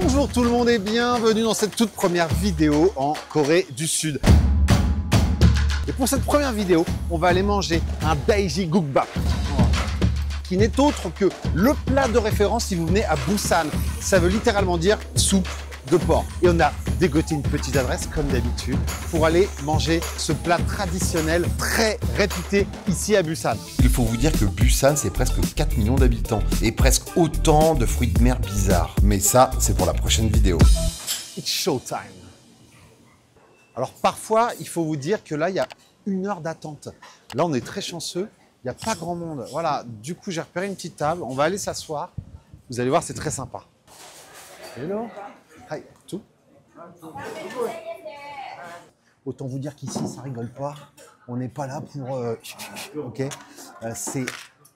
Bonjour tout le monde et bienvenue dans cette toute première vidéo en Corée du Sud. Et pour cette première vidéo, on va aller manger un Daejigukbap, qui n'est autre que le plat de référence si vous venez à Busan. Ça veut littéralement dire soupe de porc. Et on a dégoté une petite adresse, comme d'habitude, pour aller manger ce plat traditionnel très réputé ici à Busan. Il faut vous dire que Busan, c'est presque 4 millions d'habitants et presque autant de fruits de mer bizarres. Mais ça, c'est pour la prochaine vidéo. It's showtime. Alors parfois, il faut vous dire que là, il y a 1 heure d'attente. Là, on est très chanceux. Il n'y a pas grand monde. Voilà, du coup, j'ai repéré une petite table. On va aller s'asseoir. Vous allez voir, c'est très sympa. Hello. Hi. Tout. Autant vous dire qu'ici, ça rigole pas. On n'est pas là pour... ok. C'est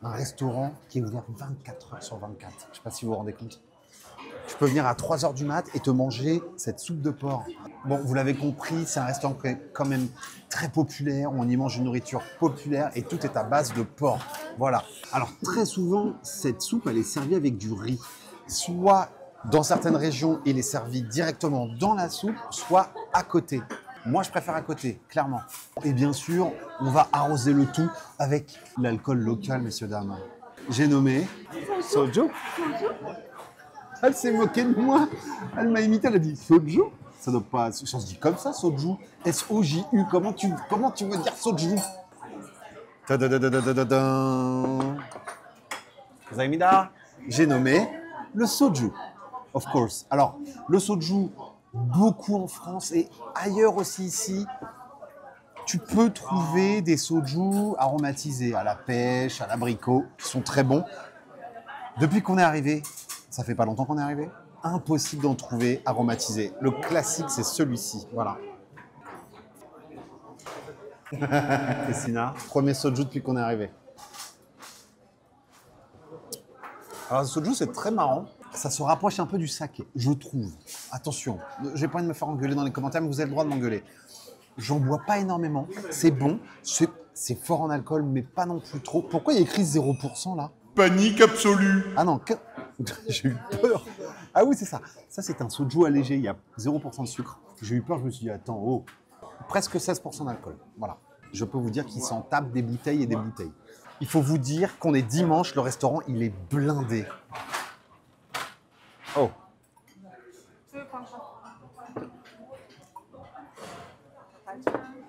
un restaurant qui est ouvert 24 heures sur 24. Je ne sais pas si vous vous rendez compte. Tu peux venir à 3 heures du mat et te manger cette soupe de porc. Bon, vous l'avez compris, c'est un restaurant qui est quand même très populaire. On y mange une nourriture populaire et tout est à base de porc. Voilà. Alors, très souvent, cette soupe, elle est servie avec du riz. Soit, dans certaines régions, il est servi directement dans la soupe, soit à côté. Moi, je préfère à côté, clairement. Et bien sûr, on va arroser le tout avec l'alcool local, messieurs, dames. J'ai nommé Soju. Elle s'est moquée de moi. Elle m'a imité, elle a dit Soju. Ça doit pas... Ça se dit comme ça, Soju. S-O-J-U. Comment tu veux dire Soju? J'ai nommé le soju, of course. Alors, le soju, beaucoup en France et ailleurs aussi ici, tu peux trouver des soju aromatisés à la pêche, à l'abricot, qui sont très bons. Depuis qu'on est arrivé, ça fait pas longtemps qu'on est arrivé, impossible d'en trouver aromatisé. Le classique, c'est celui-ci, voilà. Christina, premier soju depuis qu'on est arrivé. Alors, le soju, c'est très marrant. Ça se rapproche un peu du saké, je trouve. Attention, j'ai pas envie de me faire engueuler dans les commentaires, mais vous avez le droit de m'engueuler. J'en bois pas énormément, c'est bon, c'est fort en alcool, mais pas non plus trop. Pourquoi il y a écrit 0% là? Panique absolue. Ah non, j'ai eu peur. Ah oui, c'est ça. Ça, c'est un soju allégé, il y a 0% de sucre. J'ai eu peur, je me suis dit, attends, oh, presque 16% d'alcool. Voilà. Je peux vous dire qu'il s'en tape des bouteilles et des bouteilles. Il faut vous dire qu'on est dimanche, le restaurant, il est blindé. Oh.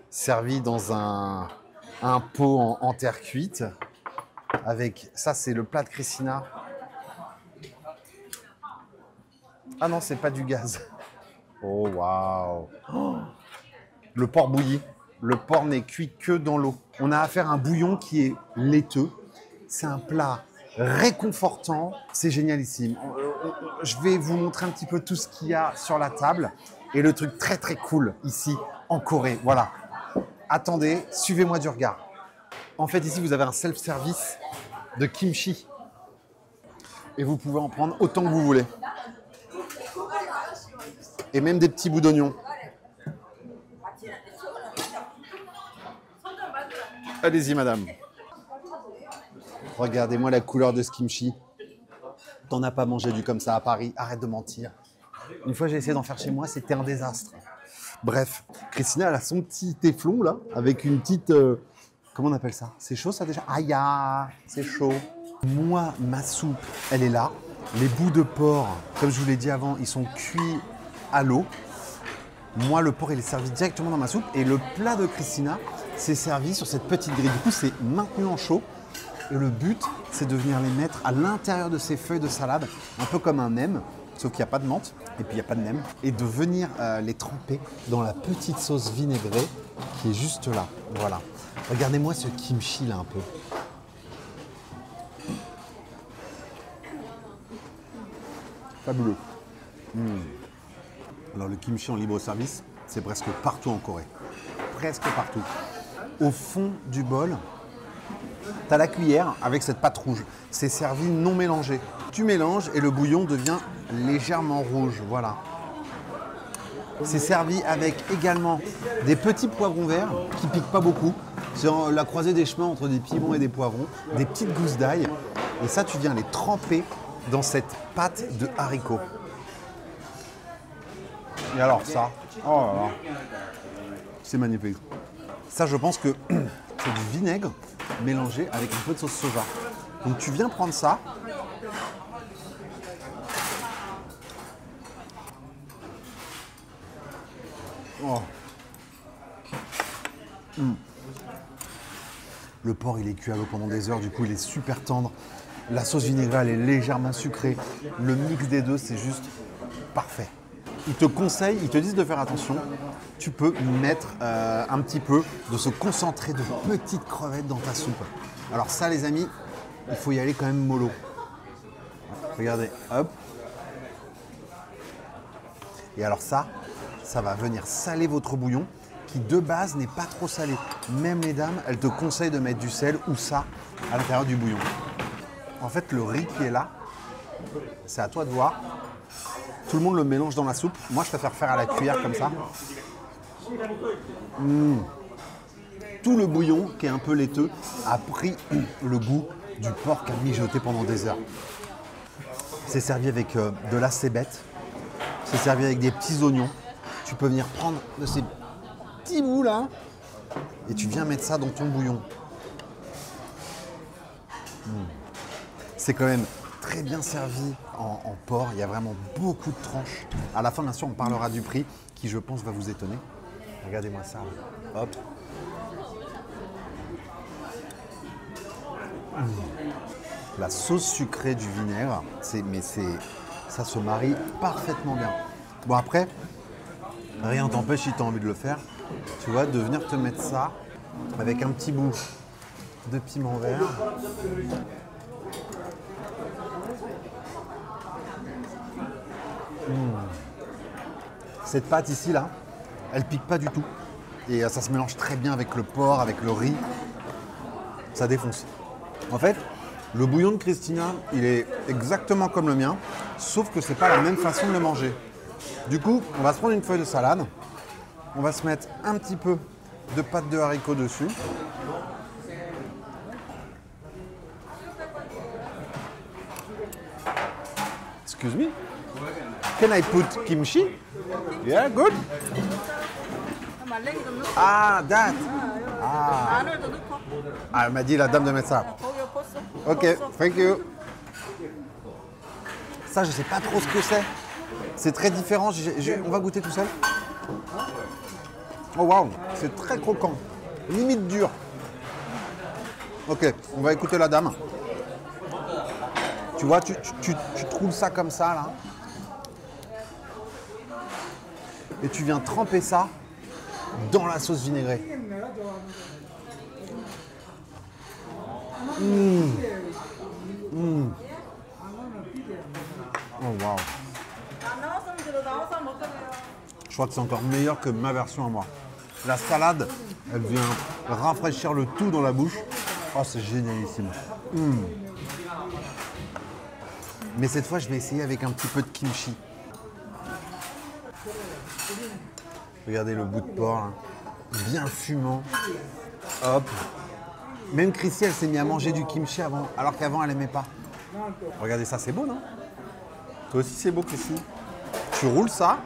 Servi dans un pot en terre cuite. Avec, ça c'est le plat de Christina. Ah non, c'est pas du gaz. Oh waouh. Oh. Le porc bouilli. Le porc n'est cuit que dans l'eau. On a affaire à un bouillon qui est laiteux. C'est un plat réconfortant. C'est génialissime. Je vais vous montrer un petit peu tout ce qu'il y a sur la table. Et le truc très très cool ici en Corée. Voilà. Attendez, suivez-moi du regard. En fait, ici, vous avez un self-service de kimchi. Et vous pouvez en prendre autant que vous voulez. Et même des petits bouts d'oignon. Allez-y, madame. Regardez-moi la couleur de ce kimchi. T'en as pas mangé du comme ça à Paris. Arrête de mentir. Une fois, j'ai essayé d'en faire chez moi, c'était un désastre. Bref, Christina, elle a son petit téflon, là, avec une petite... comment on appelle ça? C'est chaud, ça, déjà? Aïe, c'est chaud. Moi, ma soupe, elle est là. Les bouts de porc, comme je vous l'ai dit avant, ils sont cuits à l'eau. Moi, le porc, il est servi directement dans ma soupe. Et le plat de Christina, c'est servi sur cette petite grille. Du coup, c'est maintenu en chaud. Et le but, c'est de venir les mettre à l'intérieur de ces feuilles de salade, un peu comme un nem, sauf qu'il n'y a pas de menthe, et puis il n'y a pas de nem. Et de venir les tremper dans la petite sauce vinaigrée qui est juste là. Voilà. Regardez-moi ce kimchi là un peu. Fabuleux. Alors le kimchi en libre service, c'est presque partout en Corée. Presque partout. Au fond du bol, tu as la cuillère avec cette pâte rouge. C'est servi non mélangé. Tu mélanges et le bouillon devient légèrement rouge. Voilà. C'est servi avec également des petits poivrons verts qui piquent pas beaucoup. C'est la croisée des chemins entre des piments et des poivrons. Des petites gousses d'ail. Et ça, tu viens les tremper dans cette pâte de haricots. Et alors ça, oh là là, c'est magnifique. Ça, je pense que c'est du vinaigre mélangé avec un peu de sauce soja. Donc tu viens prendre ça. Oh. Le porc, il est cuit à l'eau pendant des heures, du coup, il est super tendre. La sauce vinaigrée, elle est légèrement sucrée. Le mix des deux, c'est juste parfait. Ils te conseillent, ils te disent de faire attention. Tu peux mettre un petit peu de ce concentré de petites crevettes dans ta soupe. Alors ça, les amis, il faut y aller quand même mollo. Regardez, hop. Et alors ça va venir saler votre bouillon qui de base n'est pas trop salé. Même les dames, elles te conseillent de mettre du sel ou ça à l'intérieur du bouillon. En fait, le riz qui est là, c'est à toi de voir. Tout le monde le mélange dans la soupe. Moi, je préfère faire à la cuillère comme ça. Tout le bouillon, qui est un peu laiteux, a pris le goût du porc à mijoter pendant des heures. C'est servi avec de la cébette. C'est servi avec des petits oignons. Tu peux venir prendre de ces petits bouts là et tu viens mettre ça dans ton bouillon. C'est quand même très bien servi en porc. Il y a vraiment beaucoup de tranches. À la fin, bien sûr, on parlera du prix qui, je pense, va vous étonner. Regardez-moi ça. Hop. La sauce sucrée du vinaigre, ça se marie parfaitement bien. Bon, après, rien t'empêche, si tu as envie de le faire, tu vois, de venir te mettre ça avec un petit bout de piment vert. Cette pâte ici, là, elle pique pas du tout. Et ça se mélange très bien avec le porc, avec le riz. Ça défonce. En fait, le bouillon de Christina, il est exactement comme le mien, sauf que c'est pas la même façon de le manger. Du coup, on va se prendre une feuille de salade. On va se mettre un petit peu de pâte de haricots dessus. Excuse me. Can I put kimchi? Yeah, good. Ah, that. Ah. Ah, elle m'a dit la dame de mettre ça. Ok, thank you. Ça, je sais pas trop ce que c'est. C'est très différent. On va goûter tout seul. Oh waouh, c'est très croquant. Limite dur. Ok, on va écouter la dame. Tu vois, tu trouves ça comme ça, là. Et tu viens tremper ça dans la sauce vinaigrée. Oh waouh. Je crois que c'est encore meilleur que ma version à moi. La salade, elle vient rafraîchir le tout dans la bouche. Oh, c'est génialissime. Mais cette fois, je vais essayer avec un petit peu de kimchi. Regardez le bout de porc, hein. Bien fumant. Hop. Même Chrissy, elle s'est mise à manger du kimchi avant, alors qu'avant, elle n'aimait pas. Regardez ça, c'est beau, non? Toi aussi, c'est beau, Chrissy. Tu roules ça.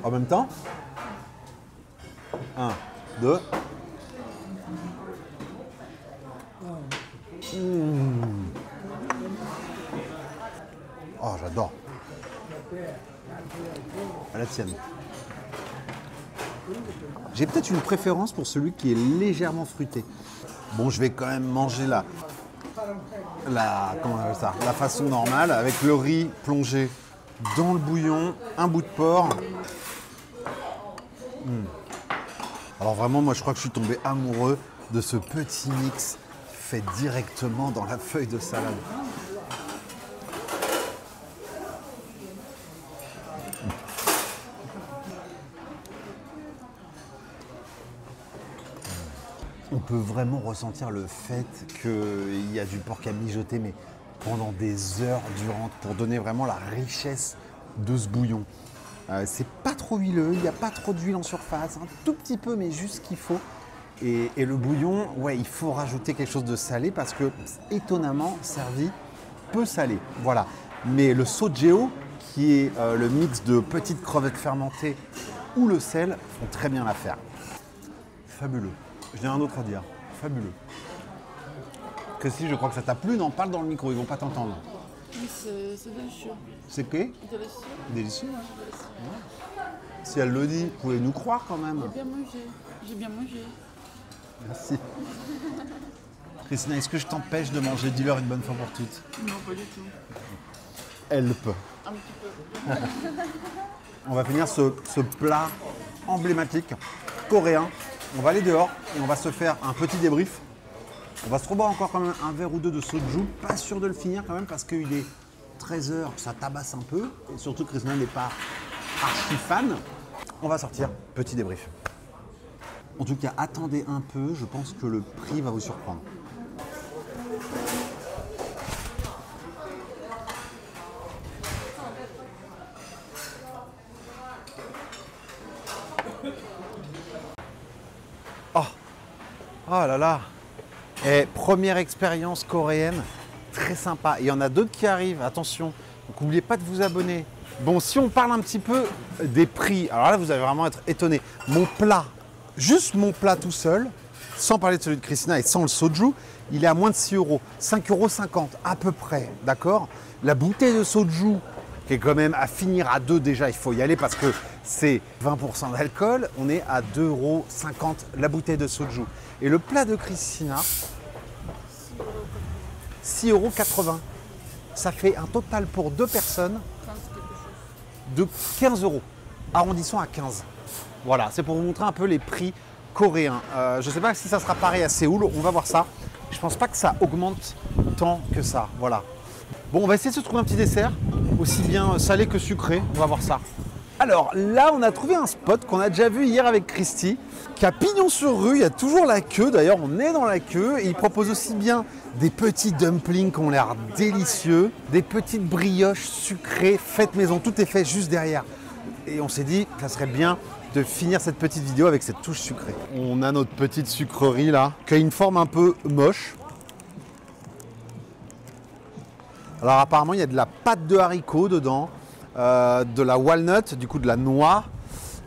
En même temps. 1, 2. Oh, j'adore. À la tienne. J'ai peut-être une préférence pour celui qui est légèrement fruité. Bon, je vais quand même manger comment on appelle ça, la façon normale, avec le riz plongé dans le bouillon, un bout de porc. Alors vraiment, moi, je crois que je suis tombé amoureux de ce petit mix fait directement dans la feuille de salade. On peut vraiment ressentir le fait qu'il y a du porc à mijoter, mais pendant des heures durantes, pour donner vraiment la richesse de ce bouillon. C'est pas trop huileux, il n'y a pas trop d'huile en surface, un tout petit peu, mais juste ce qu'il faut. Et le bouillon, ouais, il faut rajouter quelque chose de salé parce que, étonnamment, servi peu salé. Voilà. Mais le sojeo, qui est le mix de petites crevettes fermentées ou le sel, font très bien l'affaire. Fabuleux. J'ai un autre à dire. Fabuleux. Christy, je crois que ça t'a plu. Non, parle dans le micro, ils vont pas t'entendre. Oui, c'est délicieux. C'est quoi? Délicieux. Délicieux, hein. Ouais. Si elle le dit, vous pouvez nous croire quand même. J'ai bien mangé. J'ai bien mangé. Merci. Christina, est-ce que je t'empêche de manger? Dis-leur une bonne fois pour toutes. Non, pas du tout. Elle peut. Un petit peu. On va finir ce plat emblématique coréen. On va aller dehors et on va se faire un petit débrief. On va se reboire encore quand même un verre ou deux de soju. Pas sûr de le finir quand même parce qu'il est 13h, ça tabasse un peu. Et surtout Christina n'est pas archi fan. On va sortir, petit débrief. En tout cas, attendez un peu, je pense que le prix va vous surprendre. Oh, oh là là. Et première expérience coréenne, très sympa. Il y en a d'autres qui arrivent, attention. Donc n'oubliez pas de vous abonner. Bon, si on parle un petit peu des prix, alors là vous allez vraiment être étonné. Mon plat, juste mon plat tout seul, sans parler de celui de Christina et sans le soju, il est à moins de 6 euros. 5,50 € à peu près, d'accord? La bouteille de soju, qui est quand même à finir à 2 déjà, il faut y aller parce que c'est 20% d'alcool. On est à 2,50 € la bouteille de soju. Et le plat de Christina, 6,80 €. Ça fait un total pour 2 personnes de 15 €. Arrondissons à 15. Voilà, c'est pour vous montrer un peu les prix coréens. Je ne sais pas si ça sera pareil à Séoul, on va voir ça. Je ne pense pas que ça augmente tant que ça. Voilà. Bon, on va essayer de se trouver un petit dessert, aussi bien salé que sucré. On va voir ça. Alors là, on a trouvé un spot qu'on a déjà vu hier avec Christy, qui a pignon sur rue. Il y a toujours la queue. D'ailleurs, on est dans la queue. Et il propose aussi bien des petits dumplings qui ont l'air délicieux, des petites brioches sucrées faites maison. Tout est fait juste derrière. Et on s'est dit que ça serait bien de finir cette petite vidéo avec cette touche sucrée. On a notre petite sucrerie là, qui a une forme un peu moche. Alors apparemment, il y a de la pâte de haricots dedans, de la walnut, du coup de la noix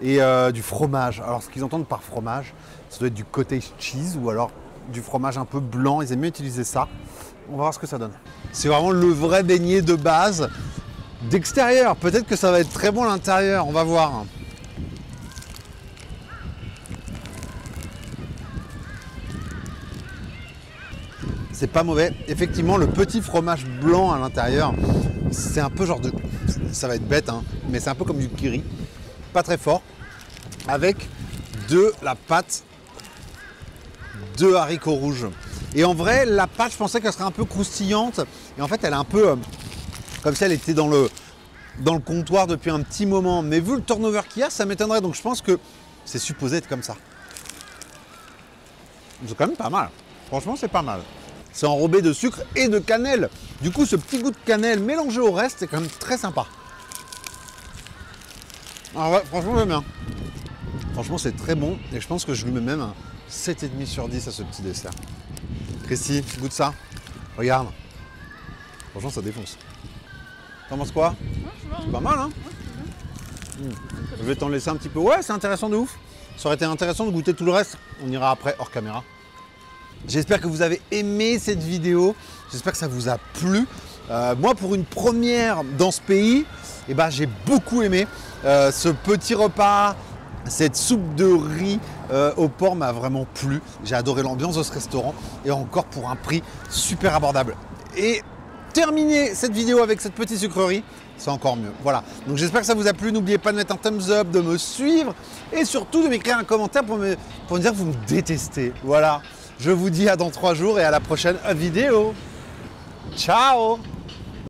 et du fromage. Alors ce qu'ils entendent par fromage, ça doit être du cottage cheese ou alors du fromage un peu blanc. Ils aiment mieux utiliser ça. On va voir ce que ça donne. C'est vraiment le vrai beignet de base d'extérieur. Peut-être que ça va être très bon à l'intérieur. On va voir. C'est pas mauvais. Effectivement, le petit fromage blanc à l'intérieur, c'est un peu genre de... Ça va être bête, hein, mais c'est un peu comme du kiri. Pas très fort. Avec de la pâte de haricots rouges. Et en vrai, la pâte, je pensais qu'elle serait un peu croustillante. Et en fait, elle est un peu comme si elle était dans le comptoir depuis un petit moment. Mais vu le turnover qu'il y a, ça m'étonnerait. Donc je pense que c'est supposé être comme ça. C'est quand même pas mal. Franchement, c'est pas mal. C'est enrobé de sucre et de cannelle. Du coup, ce petit goût de cannelle mélangé au reste, c'est quand même très sympa. Alors ouais, franchement, j'aime bien. Franchement, c'est très bon. Et je pense que je lui mets même un 7,5 sur 10 à ce petit dessert. Christy, goûte ça. Regarde. Franchement, ça défonce. T'en penses quoi? C'est pas mal, hein? Je vais t'en laisser un petit peu. Ouais, c'est intéressant de ouf. Ça aurait été intéressant de goûter tout le reste. On ira après hors caméra. J'espère que vous avez aimé cette vidéo. J'espère que ça vous a plu. Moi, pour une première dans ce pays, eh ben, j'ai beaucoup aimé. Ce petit repas, cette soupe de riz au porc m'a vraiment plu. J'ai adoré l'ambiance de ce restaurant et encore pour un prix super abordable. Et terminer cette vidéo avec cette petite sucrerie, c'est encore mieux. Voilà, donc j'espère que ça vous a plu. N'oubliez pas de mettre un thumbs up, de me suivre et surtout de m'écrire un commentaire pour me dire que vous me détestez. Voilà, je vous dis à dans 3 jours et à la prochaine vidéo. Ciao!